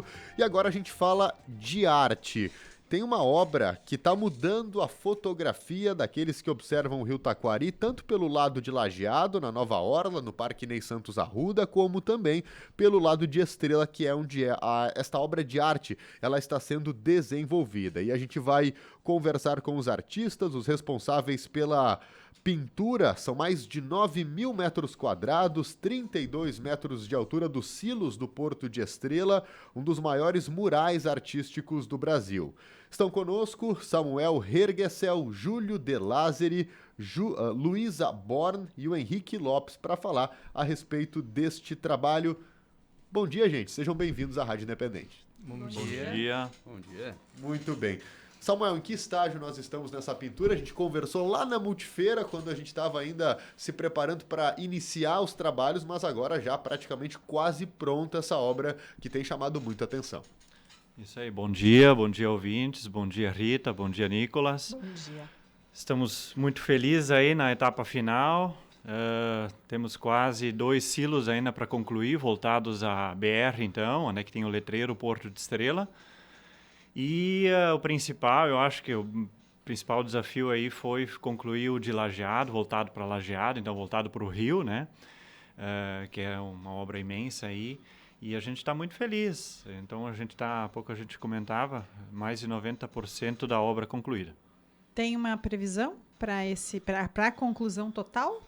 Brasil. E agora a gente fala de arte. Tem uma obra que está mudando a fotografia daqueles que observam o Rio Taquari, tanto pelo lado de Lajeado, na Nova Orla, no Parque Ney Santos Arruda, como também pelo lado de Estrela, que é onde esta obra de arte ela está sendo desenvolvida. E a gente vai conversar com os artistas, os responsáveis pela pintura. São mais de 9.000 metros quadrados, 32 metros de altura dos silos do Porto de Estrela, um dos maiores murais artísticos do Brasil. Estão conosco Samuel Hergesel, Júlio De Lázari, Luísa Born e o Henrique Lopes para falar a respeito deste trabalho. Bom dia, gente. Sejam bem-vindos à Rádio Independente. Bom dia. Bom dia. Muito bem. Samuel, em que estágio nós estamos nessa pintura? A gente conversou lá na Multifeira, quando a gente estava ainda se preparando para iniciar os trabalhos, mas agora já praticamente quase pronta essa obra que tem chamado muita atenção. Isso aí, bom dia ouvintes, bom dia Rita, bom dia Nicolas. Bom dia. Estamos muito felizes aí na etapa final, temos quase 2 silos ainda para concluir, voltados à BR então, onde é que tem o letreiro Porto de Estrela. E o principal, eu acho que o principal desafio aí foi concluir o de Lajeado, voltado para Lajeado, então voltado para o Rio, né? Que é uma obra imensa aí. E a gente está muito feliz. Então, há pouco a gente comentava, mais de 90% da obra concluída. Tem uma previsão para a conclusão total?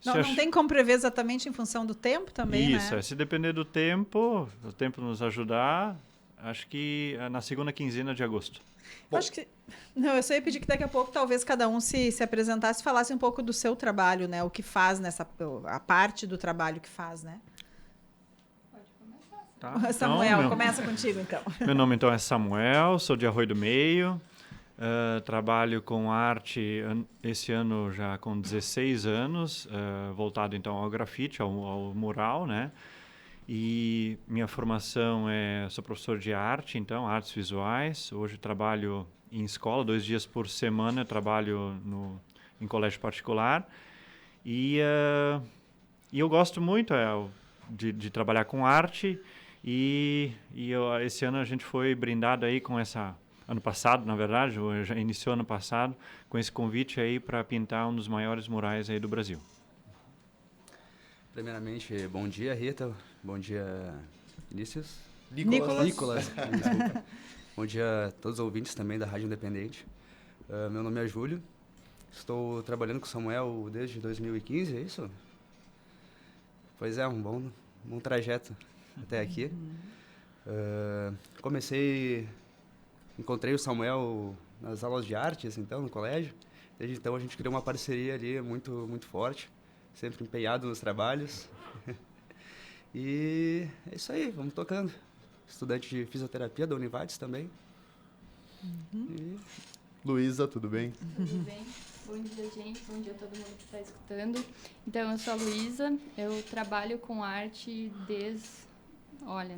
Não tem como prever exatamente em função do tempo também, Isso, né? Se depender do tempo, o tempo nos ajudar, acho que na segunda quinzena de agosto. Acho que... Não, eu só ia pedir que daqui a pouco talvez cada um se apresentasse, falasse um pouco do seu trabalho, né? O que faz a parte do trabalho que faz, né? Tá, Samuel, então, começa contigo então. Meu nome então é Samuel, sou de Arroio do Meio, trabalho com arte esse ano já com 16 anos, voltado então ao grafite, ao mural, né? E minha formação sou professor de arte, então, artes visuais. Hoje trabalho em escola, 2 dias por semana eu trabalho em colégio particular. E eu gosto muito de trabalhar com arte. Esse ano a gente foi brindado aí com ano passado, na verdade, já iniciou ano passado, com esse convite aí para pintar um dos maiores murais aí do Brasil. Primeiramente, bom dia, Rita. Bom dia, Vinícius. Nicolas. Desculpa. Bom dia a todos os ouvintes também da Rádio Independente. Meu nome é Júlio. Estou trabalhando com o Samuel desde 2015, é isso? Pois é, um bom trajeto até aqui. Encontrei o Samuel nas aulas de artes, então, no colégio. Desde então a gente criou uma parceria ali muito, muito forte, sempre empenhado nos trabalhos. E é isso aí, vamos tocando. Estudante de fisioterapia da Univates também. Luísa, tudo bem? Tudo bem. Bom dia, gente. Bom dia a todo mundo que está escutando. Então, eu sou a Luísa. Eu trabalho com arte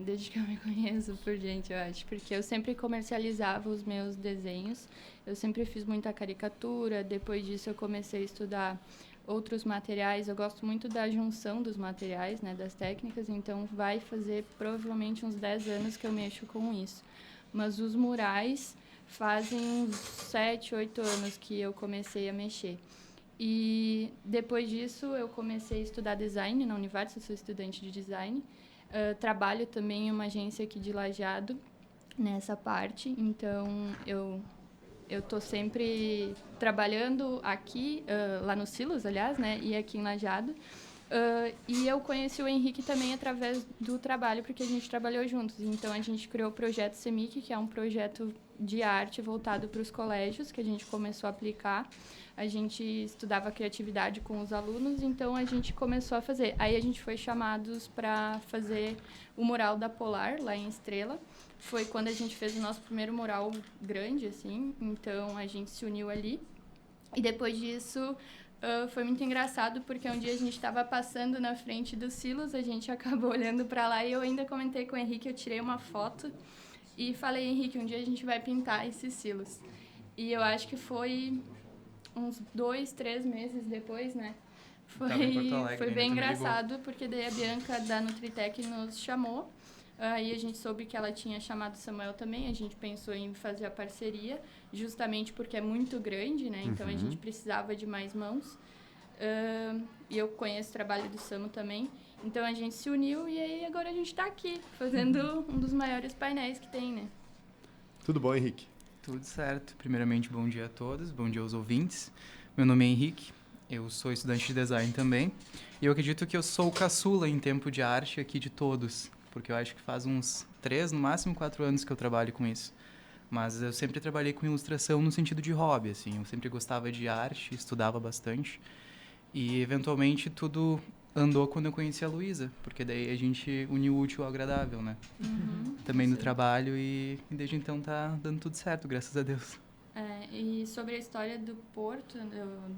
desde que eu me conheço por gente, eu acho. Porque eu sempre comercializava os meus desenhos. Eu sempre fiz muita caricatura. Depois disso, eu comecei a estudar outros materiais. Eu gosto muito da junção dos materiais, né, das técnicas. Então, vai fazer provavelmente uns 10 anos que eu mexo com isso. Mas os murais fazem uns 7, 8 anos que eu comecei a mexer. E depois disso, eu comecei a estudar design na Univates. Eu sou estudante de design. Trabalho também em uma agência aqui de Lajeado, nessa parte. Então, eu estou sempre trabalhando aqui, lá no Silos, aliás, né? E aqui em Lajeado. E eu conheci o Henrique também através do trabalho, porque a gente trabalhou juntos. Então, a gente criou o projeto CEMIC, que é um projeto de arte voltado para os colégios, que a gente começou a aplicar. A gente estudava criatividade com os alunos, então a gente começou a fazer. Aí a gente foi chamados para fazer o mural da Polar, lá em Estrela. Foi quando a gente fez o nosso primeiro mural grande, assim. Então, a gente se uniu ali. E depois disso, foi muito engraçado, porque um dia a gente estava passando na frente dos silos, a gente acabou olhando para lá e eu ainda comentei com o Henrique, eu tirei uma foto e falei, Henrique, um dia a gente vai pintar esses silos. E eu acho que foi uns 2, 3 meses depois, né? Foi bem engraçado, porque daí a Bianca da Nutritec nos chamou Aí a gente soube que ela tinha chamado o Samuel também, a gente pensou em fazer a parceria, justamente porque é muito grande, né? Então a gente precisava de mais mãos. E eu conheço o trabalho do Samu também. Então a gente se uniu e aí agora a gente está aqui, fazendo um dos maiores painéis que tem, né? Tudo bom, Henrique? Tudo certo. Primeiramente, bom dia a todos, bom dia aos ouvintes. Meu nome é Henrique, eu sou estudante de design também. E eu acredito que eu sou o caçula em tempo de arte aqui de todos, porque eu acho que faz uns 3, no máximo 4 anos que eu trabalho com isso. Mas eu sempre trabalhei com ilustração no sentido de hobby, assim. Eu sempre gostava de arte, estudava bastante. E, eventualmente, tudo andou quando eu conheci a Luísa, porque daí a gente uniu o útil ao agradável, né? Também no trabalho e desde então tá dando tudo certo, graças a Deus. E sobre a história do Porto,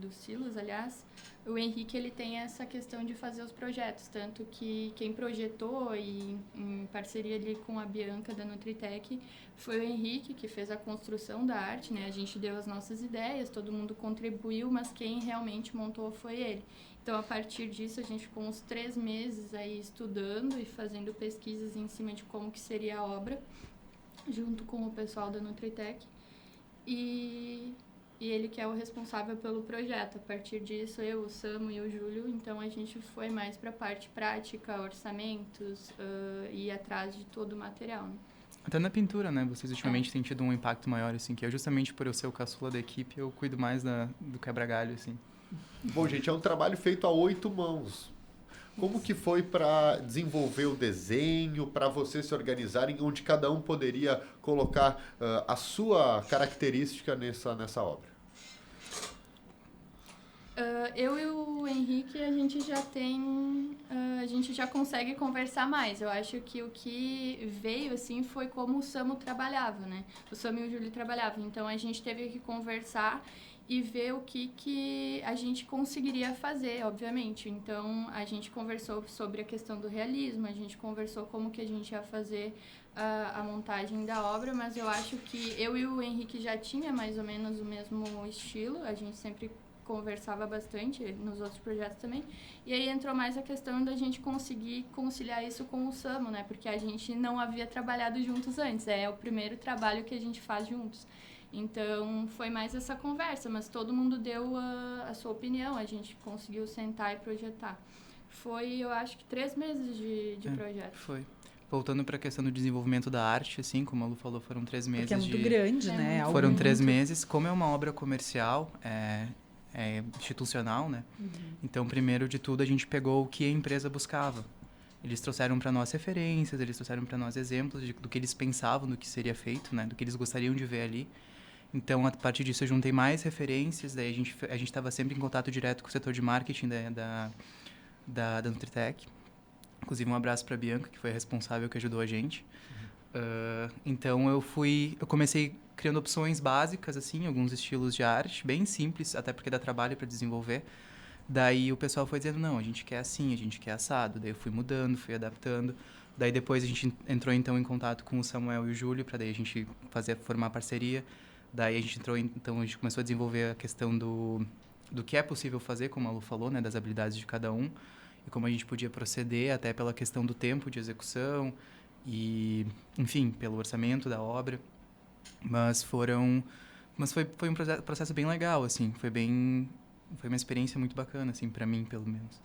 do Silos, aliás, o Henrique ele tem essa questão de fazer os projetos, tanto que quem projetou e em parceria ali com a Bianca da Nutritec foi o Henrique que fez a construção da arte, né? A gente deu as nossas ideias, todo mundo contribuiu, mas quem realmente montou foi ele. Então, a partir disso, a gente ficou uns 3 meses aí estudando e fazendo pesquisas em cima de como que seria a obra, junto com o pessoal da Nutritec. E ele que é o responsável pelo projeto. A partir disso, eu, o Samu e o Júlio, então a gente foi mais para a parte prática, orçamentos, e ir atrás de todo o material, né? Até na pintura, né? Vocês ultimamente têm tido um impacto maior, assim, que é justamente por eu ser o caçula da equipe, eu cuido mais do quebra-galho, assim. Bom, gente, é um trabalho feito a 8 mãos. Como que foi para desenvolver o desenho, para vocês se organizarem, onde cada um poderia colocar a sua característica nessa obra? Eu e o Henrique, a gente já consegue conversar mais. Eu acho que o que veio, assim, foi como o Samu trabalhava, né? O Samu e o Júlio trabalhavam. Então, a gente teve que conversar e ver o que a gente conseguiria fazer, obviamente. Então, a gente conversou sobre a questão do realismo, a gente conversou como que a gente ia fazer a montagem da obra, mas eu acho que eu e o Henrique já tinha mais ou menos o mesmo estilo, a gente sempre conversava bastante nos outros projetos também, e aí entrou mais a questão da gente conseguir conciliar isso com o Samu, né, porque a gente não havia trabalhado juntos antes, é o primeiro trabalho que a gente faz juntos. Então, foi mais essa conversa, mas todo mundo deu a sua opinião, a gente conseguiu sentar e projetar. Foi, eu acho que 3 meses de projeto. Foi. Voltando para a questão do desenvolvimento da arte, assim, como a Lu falou, foram 3 meses Porque é muito grande, né? muito Foram Algo 3 muito- meses. Como é uma obra comercial, é institucional, né? Então, primeiro de tudo, a gente pegou o que a empresa buscava. Eles trouxeram para nós referências, eles trouxeram para nós exemplos do que eles pensavam do que seria feito, né? Do que eles gostariam de ver ali. Então, a partir disso, eu juntei mais referências. Daí, a gente estava sempre em contato direto com o setor de marketing da Nutritec. Inclusive, um abraço para a Bianca, que foi a responsável que ajudou a gente. Então, eu comecei criando opções básicas, assim, alguns estilos de arte, bem simples, até porque dá trabalho para desenvolver. Daí, o pessoal foi dizendo, não, a gente quer assim, a gente quer assado. Daí, eu fui mudando, fui adaptando. Daí, depois, a gente entrou, então, em contato com o Samuel e o Júlio, para daí a gente formar parceria. Daí, a gente começou a desenvolver a questão do que é possível fazer, como a Lu falou, né, das habilidades de cada um, e como a gente podia proceder, até pela questão do tempo de execução, e, enfim, pelo orçamento da obra. Mas foi um processo bem legal, assim, foi uma experiência muito bacana, assim, para mim, pelo menos.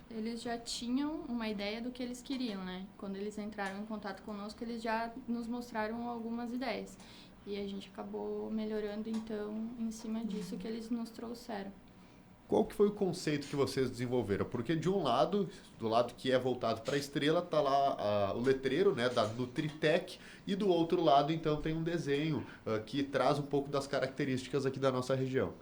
Eles já tinham uma ideia do que eles queriam, né? Quando eles entraram em contato conosco, eles já nos mostraram algumas ideias. E a gente acabou melhorando, então, em cima disso que eles nos trouxeram. Qual que foi o conceito que vocês desenvolveram? Porque de um lado, do lado que é voltado para a estrela, tá lá o letreiro, né, da Nutritec, e do outro lado, então, tem um desenho que traz um pouco das características aqui da nossa região.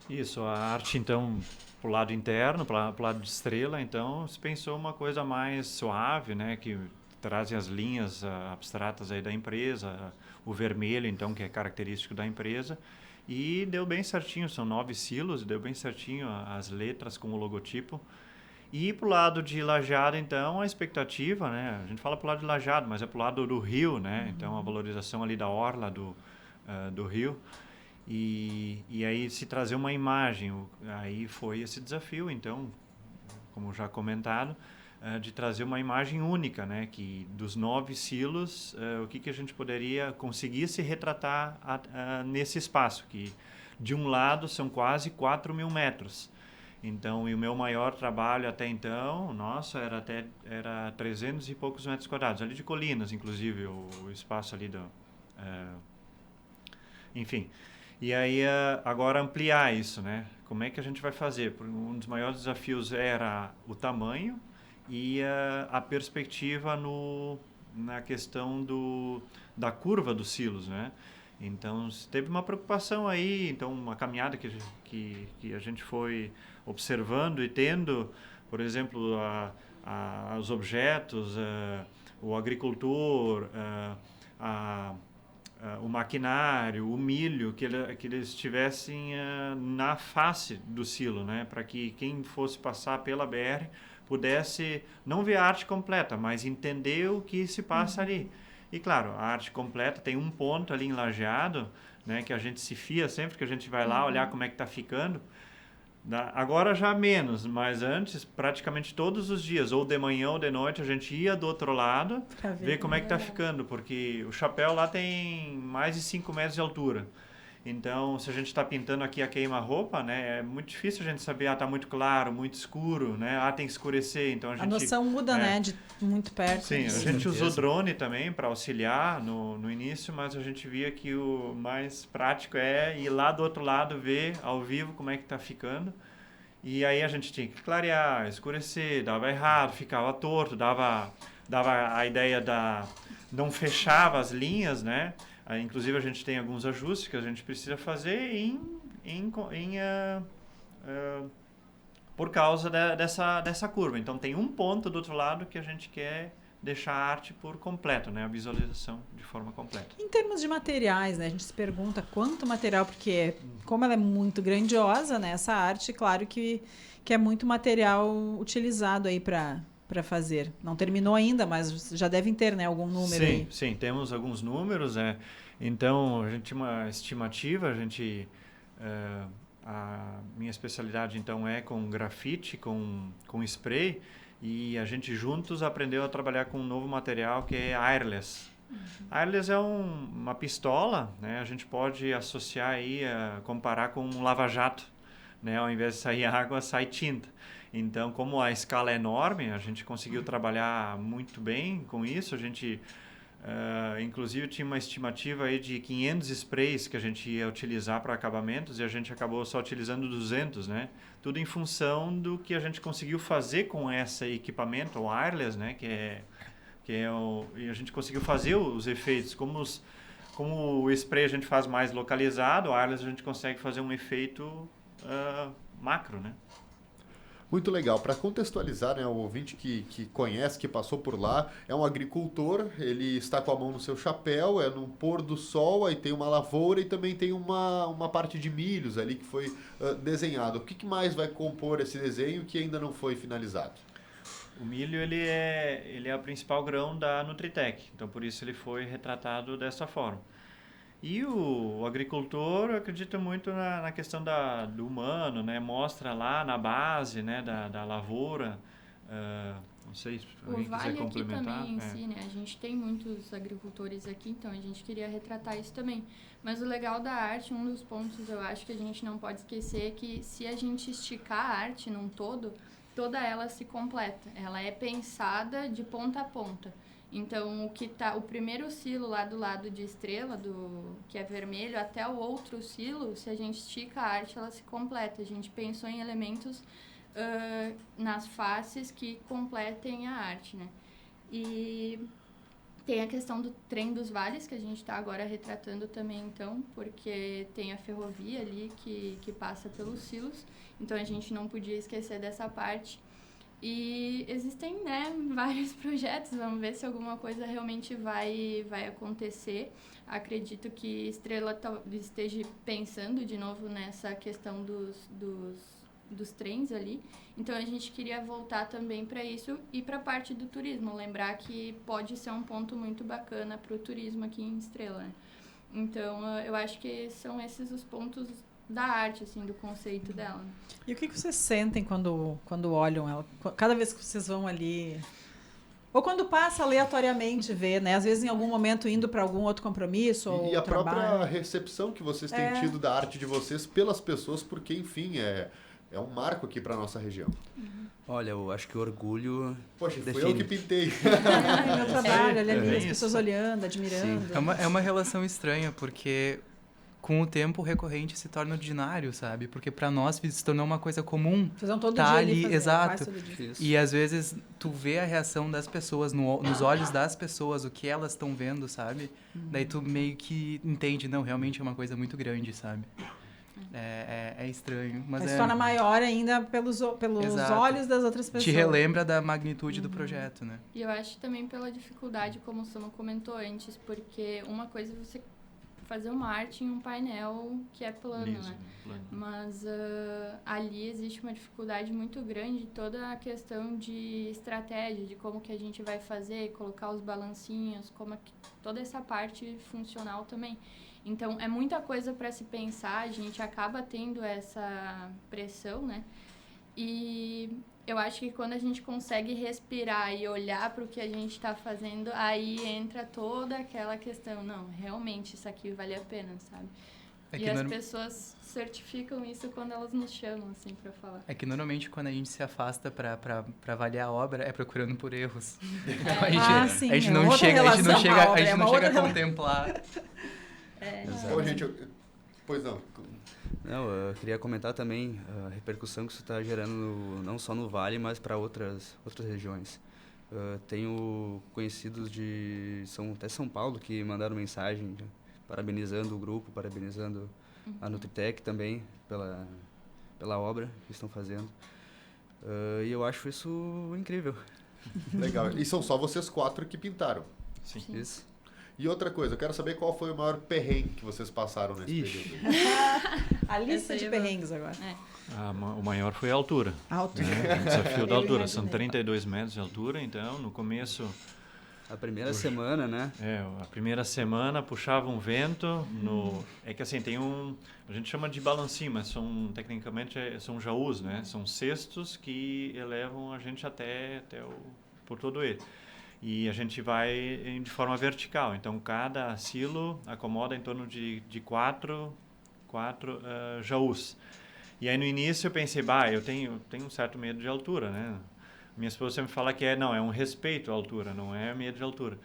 Isso, a arte, então, pro lado interno, pro lado de estrela, então, se pensou uma coisa mais suave, né, que trazem as linhas abstratas aí da empresa, o vermelho, então, que é característico da empresa, e deu bem certinho, são 9 silos, deu bem certinho as letras com o logotipo. E pro lado de Lajeado, então, a expectativa, né, a gente fala pro lado de Lajeado, mas é pro lado do rio, né, então a valorização ali da orla do rio. E aí se trazer uma imagem, aí foi esse desafio, então, como já comentado, de trazer uma imagem única, né? Que dos 9 silos, o que a gente poderia conseguir se retratar nesse espaço, que de um lado são quase 4.000 metros. Então, e o meu maior trabalho até então, nossa, era 300 e poucos metros quadrados, ali de colinas, inclusive, o espaço ali enfim. E aí, agora ampliar isso, né? Como é que a gente vai fazer? Um dos maiores desafios era o tamanho e a perspectiva na questão da curva dos silos, né? Então, teve uma preocupação aí, então uma caminhada que a gente foi observando e tendo, por exemplo, os objetos, o agricultor, o maquinário, o milho, que eles estivessem na face do silo, né? Para que quem fosse passar pela BR pudesse não ver a arte completa, mas entender o que se passa ali. E claro, a arte completa tem um ponto ali em Lajeado, né, que a gente se fia sempre que a gente vai lá olhar como é que está ficando. Agora já menos, mas antes, praticamente todos os dias, ou de manhã ou de noite, a gente ia do outro lado ver como é que está ficando, porque o chapéu lá tem mais de 5 metros de altura. Então, se a gente está pintando aqui a queima-roupa, né, é muito difícil a gente saber, está muito claro, muito escuro, né, tem que escurecer. Então a noção muda, né, de muito perto. Sim, a gente usou drone também para auxiliar no início, mas a gente via que o mais prático é ir lá do outro lado ver ao vivo como é que está ficando. E aí a gente tinha que clarear, escurecer, dava errado, ficava torto, dava a ideia não fechava as linhas, né? Inclusive a gente tem alguns ajustes que a gente precisa fazer por causa dessa curva. Então tem um ponto do outro lado que a gente quer deixar a arte por completo, né? A visualização de forma completa. Em termos de materiais, né? A gente se pergunta quanto material, porque como ela é muito grandiosa, né? Essa arte, claro que é muito material utilizado aí para fazer. Não terminou ainda, mas já devem ter, né, algum número aí. Sim, temos alguns números, né? Então, a gente tinha uma estimativa, a minha especialidade, então, é com grafite, com spray, e a gente juntos aprendeu a trabalhar com um novo material que é airless. Airless é uma pistola, né? A gente pode associar aí, comparar com um lava-jato, né? Ao invés de sair água, sai tinta. Então, como a escala é enorme, a gente conseguiu trabalhar muito bem com isso. A gente, inclusive, tinha uma estimativa aí de 500 sprays que a gente ia utilizar para acabamentos e a gente acabou só utilizando 200, né? Tudo em função do que a gente conseguiu fazer com esse equipamento, o wireless, né? E a gente conseguiu fazer os efeitos. Como o spray a gente faz mais localizado, o wireless a gente consegue fazer um efeito macro, né? Muito legal. Para contextualizar, né, o ouvinte que conhece, que passou por lá, é um agricultor, ele está com a mão no seu chapéu, é no pôr do sol, aí tem uma lavoura e também tem uma parte de milhos ali que foi desenhado. O que mais vai compor esse desenho que ainda não foi finalizado? O milho ele é o principal grão da Nutritec, então por isso ele foi retratado dessa forma. E o agricultor acredita muito na questão do humano, né? Mostra lá na base, né, da lavoura. Não sei se alguém quiser complementar. O vale aqui também em si, né? A gente tem muitos agricultores aqui, então a gente queria retratar isso também. Mas o legal da arte, um dos pontos eu acho que a gente não pode esquecer é que se a gente esticar a arte num todo, toda ela se completa. Ela é pensada de ponta a ponta. Então, o primeiro silo lá do lado de estrela, que é vermelho, até o outro silo, se a gente estica a arte, ela se completa. A gente pensou em elementos nas faces que completem a arte, né? E tem a questão do trem dos vales, que a gente está agora retratando também, então, porque tem a ferrovia ali que passa pelos silos, então a gente não podia esquecer dessa parte. E existem, né, vários projetos, vamos ver se alguma coisa realmente vai acontecer. Acredito que Estrela esteja pensando de novo nessa questão dos trens ali. Então a gente queria voltar também para isso e para a parte do turismo, lembrar que pode ser um ponto muito bacana para o turismo aqui em Estrela, né? Então eu acho que são esses os pontos da arte, assim, do conceito dela. E o que vocês sentem quando olham ela? Cada vez que vocês vão ali... Ou quando passa aleatoriamente ver, né? Às vezes em algum momento indo para algum outro compromisso ou E a trabalho. própria recepção que vocês têm tido da arte de vocês pelas pessoas, porque, enfim, é um marco aqui para nossa região. Olha, eu acho que o orgulho Poxa, fui define. eu que pintei. Meu trabalho, olha ali, as isso. pessoas olhando, admirando. É uma relação estranha, porque com o tempo o recorrente se torna ordinário, sabe? Porque pra nós se tornou uma coisa comum. Fazendo todo Tá dia ali, fazer, exato. quase todo dia. Isso. E às vezes tu vê a reação das pessoas, nos olhos das pessoas, o que elas estão vendo, sabe? Daí tu meio que entende, não, realmente é uma coisa muito grande, sabe? É estranho, mas se torna maior ainda pelos Exato. olhos das outras pessoas. te relembra da magnitude do projeto, né? E eu acho também pela dificuldade, como o Sama comentou antes, porque uma coisa é você fazer uma arte em um painel que é plano, Liso, né? plano. Mas ali existe uma dificuldade muito grande, toda a questão de estratégia, de como que a gente vai fazer, colocar os balancinhos, como é que toda essa parte funcional também. Então, é muita coisa para se pensar, a gente acaba tendo essa pressão, né? E eu acho que quando a gente consegue respirar e olhar para o que a gente está fazendo, aí entra toda aquela questão, não, realmente isso aqui vale a pena, sabe? É E que as pessoas certificam isso quando elas nos chamam, assim, para falar. É que normalmente quando a gente se afasta pra avaliar a obra é procurando por erros. Então Sim, a gente é não outra chega, a gente não relação chega, com a a obra, gente é não uma chega outra a contemplar. Ô, gente, pois não. Não, eu queria comentar também a repercussão que isso está gerando não só no Vale, mas para outras regiões. Tenho conhecidos de até São Paulo que mandaram mensagem parabenizando o grupo, parabenizando a Nutritec também pela obra que estão fazendo. E eu acho isso incrível. Legal. E são só vocês 4 que pintaram. Sim. Isso. E outra coisa, eu quero saber qual foi o maior perrengue que vocês passaram nesse Ixi. período. A lista Essa aí de eu- perrengues agora. O maior foi a altura. Alto. Né? O desafio da Eu altura. São imaginei. 32 metros de altura, então no começo, A primeira semana, né? a primeira semana puxava um vento. É que assim, a gente chama de balancinho, mas tecnicamente são jaús, né? São cestos que elevam a gente por todo ele. E a gente vai de forma vertical. Então, cada silo acomoda em torno de 4 jaús. E aí, no início, eu pensei, eu tenho um certo medo de altura, né? Minha esposa sempre fala que é um respeito à altura, não é medo de altura.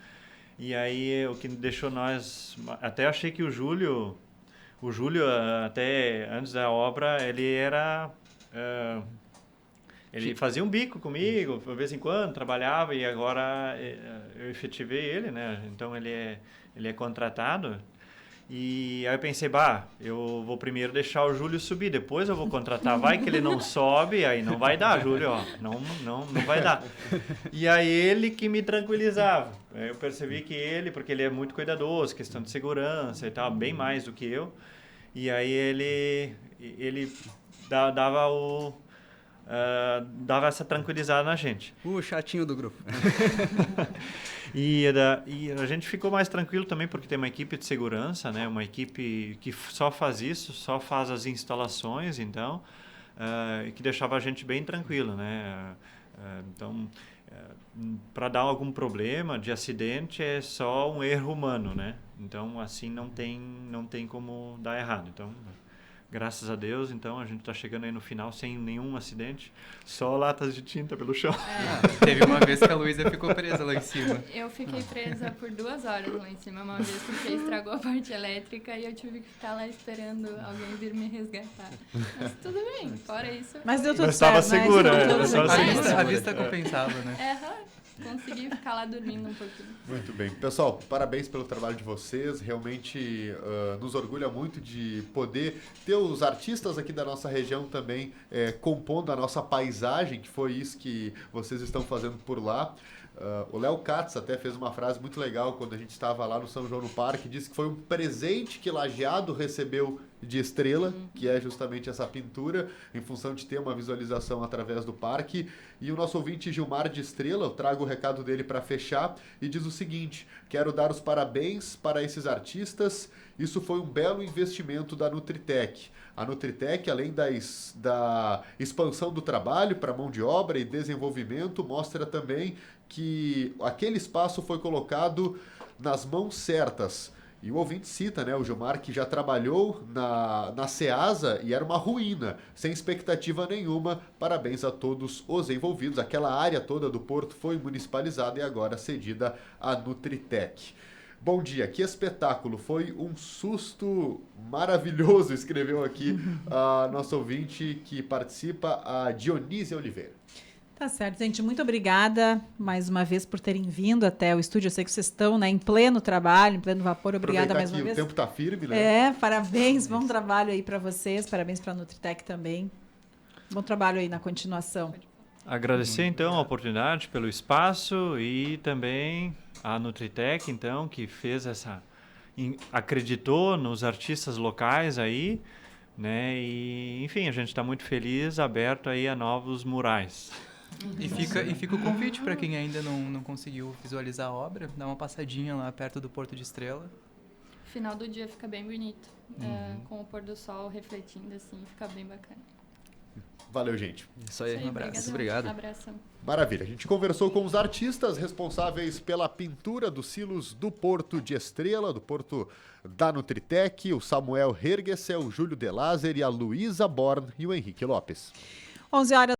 E aí, o que deixou nós... Até achei que o Júlio, até antes da obra, ele era... Ele fazia um bico comigo, de vez em quando, trabalhava, e agora eu efetivei ele, né? Então, ele é contratado. E aí eu pensei, eu vou primeiro deixar o Júlio subir, depois eu vou contratar. Vai que ele não sobe, aí não vai dar, Júlio, ó. Não vai dar. E aí ele que me tranquilizava. Eu percebi que porque ele é muito cuidadoso, questão de segurança e tal, bem mais do que eu. E aí ele dava essa tranquilizada na gente. O chatinho do grupo. E a gente ficou mais tranquilo também porque tem uma equipe de segurança, né? Uma equipe que só faz isso, só faz as instalações, então, que deixava a gente bem tranquilo, né? Então, para dar algum problema de acidente é só um erro humano, né? Então, assim, não tem como dar errado. Então, graças a Deus, então, a gente está chegando aí no final sem nenhum acidente, só latas de tinta pelo chão. Teve uma vez que a Luísa ficou presa lá em cima. Eu fiquei presa por 2 horas lá em cima, uma vez porque estragou a parte elétrica e eu tive que ficar lá esperando alguém vir me resgatar. Mas tudo bem, fora isso... Mas deu tudo Mas estava certo, né? segura, Isso tudo estava bem. segura. A vista compensava, né? Consegui ficar lá dormindo um pouquinho. Muito bem. Pessoal, parabéns pelo trabalho de vocês. Realmente nos orgulha muito de poder ter os artistas aqui da nossa região também compondo a nossa paisagem, que foi isso que vocês estão fazendo por lá. O Léo Katz até fez uma frase muito legal quando a gente estava lá no São João no Parque, disse que foi um presente que Lajeado recebeu de Estrela, que é justamente essa pintura, em função de ter uma visualização através do parque. E o nosso ouvinte Gilmar de Estrela, eu trago o recado dele para fechar, e diz o seguinte: quero dar os parabéns para esses artistas, isso foi um belo investimento da Nutritec. A Nutritec, além da expansão do trabalho para mão de obra e desenvolvimento, mostra também que aquele espaço foi colocado nas mãos certas. E o ouvinte cita, né, o Gilmar, que já trabalhou na Ceasa e era uma ruína, sem expectativa nenhuma. Parabéns a todos os envolvidos. Aquela área toda do porto foi municipalizada e agora cedida à Nutritec. Bom dia, que espetáculo, foi um susto maravilhoso, escreveu aqui a nossa ouvinte que participa, a Dionísia Oliveira. Tá certo, gente. Muito obrigada mais uma vez por terem vindo até o estúdio. Eu sei que vocês estão, né, em pleno trabalho, em pleno vapor. Obrigada mais uma vez. O tempo tá firme, né? Parabéns. Bom trabalho aí para vocês. Parabéns para a Nutritec também. Bom trabalho aí na continuação. Agradecer, então, a oportunidade pelo espaço e também a Nutritec, então, que fez acreditou nos artistas locais aí, né? E, enfim, a gente está muito feliz, aberto aí a novos murais. E fica o convite para quem ainda não conseguiu visualizar a obra, dá uma passadinha lá perto do Porto de Estrela. Final do dia fica bem bonito, com o pôr do sol refletindo assim, fica bem bacana. Valeu, gente. Isso aí, um abraço. Obrigado. Abração. Maravilha. A gente conversou com os artistas responsáveis pela pintura dos silos do Porto de Estrela, do Porto da Nutritec, o Samuel Hergesel, o Júlio De Lazer e a Luísa Born e o Henrique Lopes. 11 horas.